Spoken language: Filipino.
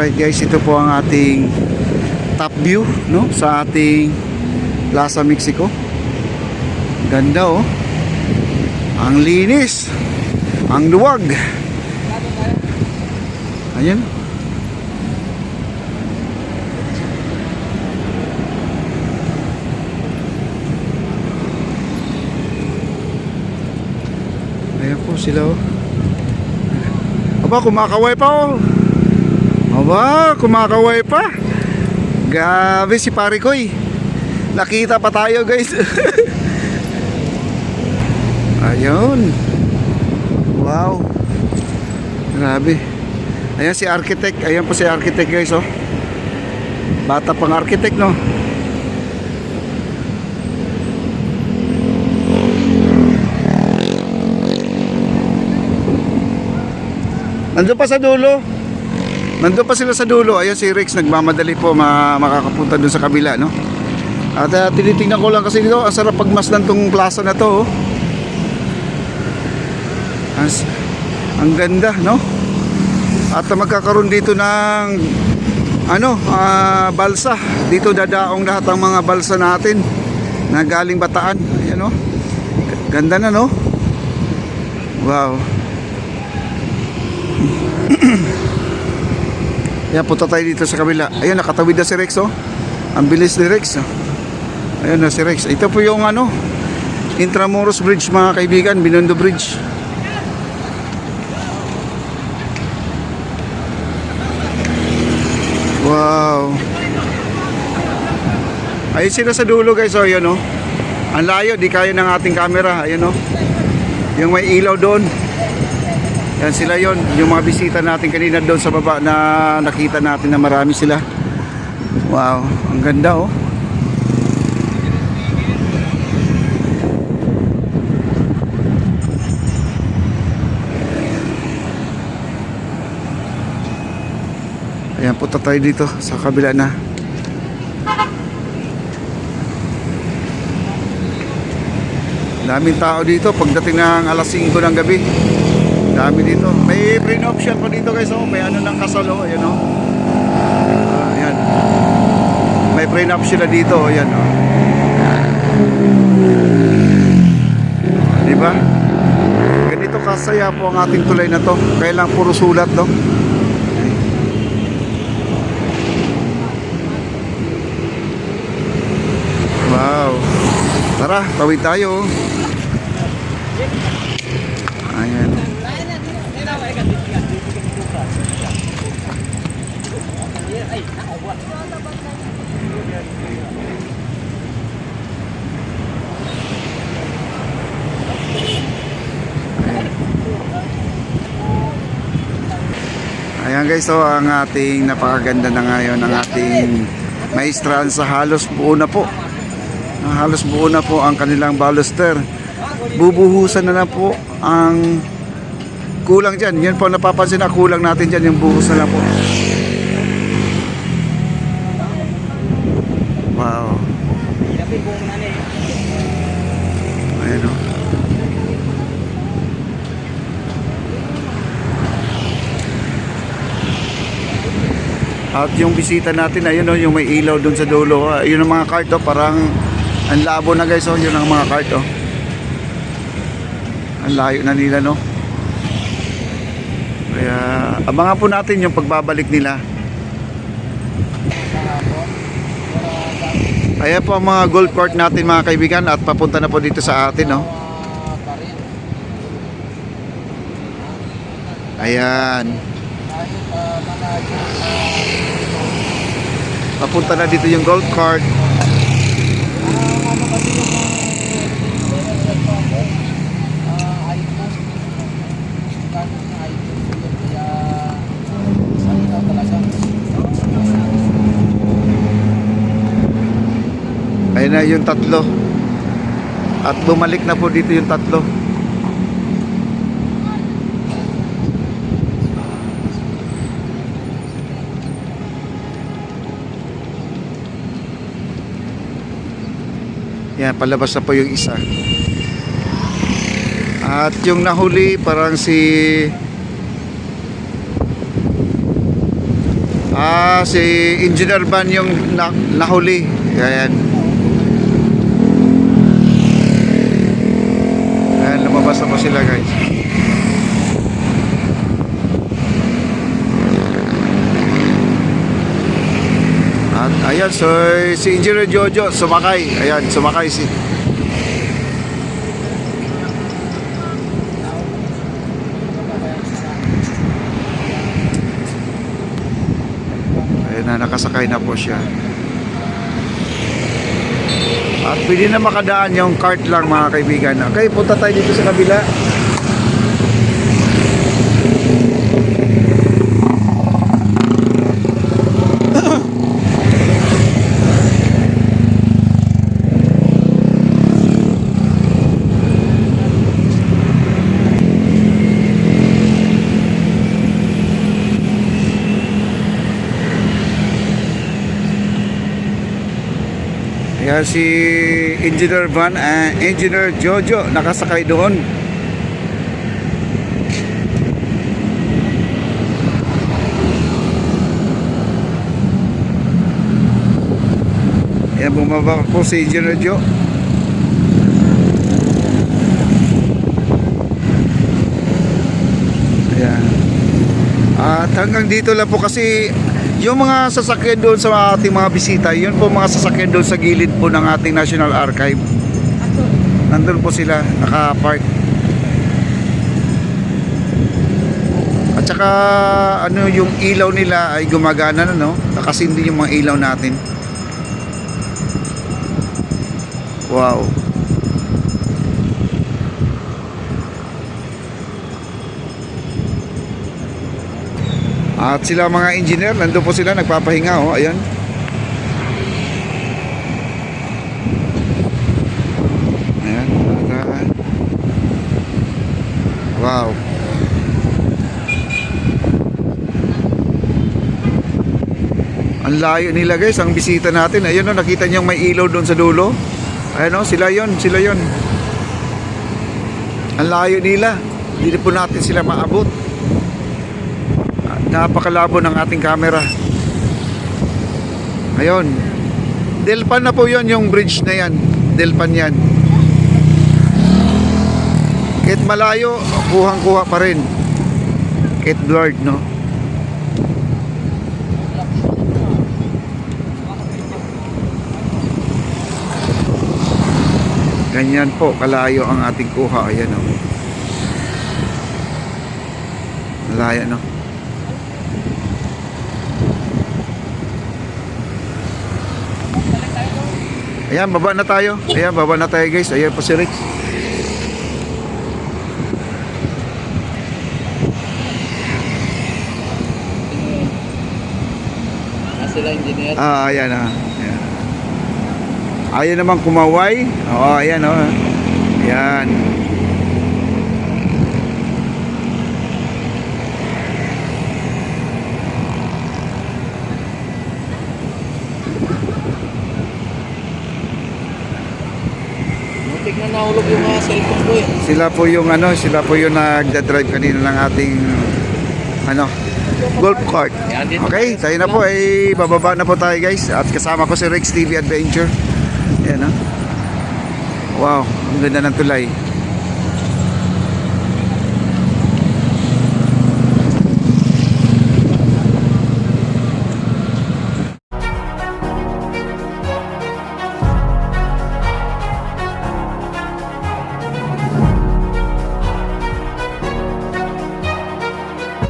Alright guys, ito po ang ating top view, no, sa ating Plaza Mexico. Ganda oh. Ang linis. Ang luwag. Ayan. Ayan po sila oh. Aba, kumakaway pa oh. Aba, kumakaway pa. Grabe si pare ko eh. Nakita pa tayo guys. Ayun. Wow. Grabe. Ayan si architect. Ayan po si architect guys oh. Bata pang architect no. Nandun pa sa dulo. Nandun pa sila sa dulo. Ayan si Rex nagmamadali po makakapunta dun sa kabila no. At tinitingnan ko lang kasi dito ang sarap pagmasdan tong plaza na to oh. Ang ganda no. At magkakaroon dito ng balsa. Dito dadaong lahat ang mga balsa natin na galing Bataan. Ayan no. Ganda na no. Wow. Ayan, punta tayo dito sa kabila. Ayan, nakatawid na si Rex oh. Ang bilis ni Rex oh. Ayan na si Rex. Ito po yung Intramuros Bridge mga kaibigan, Binondo Bridge. Wow. Ayun sila sa dulo guys oh, ayan oh. Ang layo, di kaya ng ating camera. Ayan oh. Yung may ilaw doon. Yan sila yon, yung mga bisita natin kanina doon sa baba na nakita natin na marami sila. Wow, ang ganda oh. Ayan, punta tayo dito sa kabila na. Daming tao dito pagdating ng alas 5 ng gabi. Dami dito. May pre-nuptial pa dito guys oh. May ng kasal oh. Ayan oh. Ayan. May pre-nuptial dito oh. Ayan oh. Diba? Ganito kasaya po ang ating tulay na to. Kailang puro sulat no. Wow. Tara, tawid tayo. Ayan. Ayan guys, so ang ating napakaganda na ngayon ng ating maestrahan sa halos buo na po. Halos buo na po ang kanilang baluster. Bubuhusan na po ang kulang dyan. Yan po napapansin na kulang natin dyan, yung buhos na lang po. Wow. Ayan o. At yung bisita natin, ayun o, yung may ilaw dun sa dulo. Ayun ang mga cart o, parang ang labo na guys o, yun ang mga cart o. Ang layo na nila no. Kaya abangan po natin yung pagbabalik nila. Ayan po ang mga golf cart natin mga kaibigan. At papunta na po dito sa atin no. Ayan. Papunta na dito yung golf cart. Ayun na yung tatlo. At bumalik na po dito yung tatlo. Yan, palabas na po yung isa. At yung nahuli parang si Si Engineer Van yung nahuli. Ayan. Ayan, lumabas na po sila guys. At ayan, so si Engineer Jojo sumakay. Ayan, sumakay si na nakasakay na po siya. At pwede na makadaan yung cart lang mga kaibigan. Okay, punta tayo dito sa kabila. Kaya si Engineer Van and Engineer Jojo nakasakay doon. Ayan, bumaba po si Engineer Jo. Ayan. At hanggang dito lang po kasi yung mga sasakyan doon sa ating mga bisita, yun po mga sasakyan doon sa gilid po ng ating National Archive. Nandun po sila, naka-park. At saka ano, yung ilaw nila ay gumagana na, no? Nakasindi yung mga ilaw natin. Wow. At sila mga engineer, nandun po sila, nagpapahinga, oh, ayan. Ayan. Wow. Ang layo nila guys, ang bisita natin. Ayun, oh, nakita niyo may ilaw doon sa dulo. Ayan, oh, sila yon, sila yon. Ang layo nila. Hindi po natin sila maabot. Napakalabo ng ating camera. Ayun. Delpan na po yon, yung bridge na yan. Delpan yan. Kahit malayo, kuhang-kuha pa rin. Kahit blurred, no? Ganyan po, kalayo ang ating kuha. Ayan, no? Malaya, no? Ayan, baba na tayo. Ayan, baba na tayo guys. Ayan po si Rex. Sila engineer. Ayan ah. Ayan. Ayan naman kumaway. Oo, ayan oh. Ayan. Muntik na nahulog yung mga cellphone ko eh. Sila po yung nagda-drive kanina ng ating golf cart. Okay, tayo na po ay bababa na po tayo guys. At kasama ko si Rex TV Adventure. Ayan, oh. Wow, ang ganda ng tulay.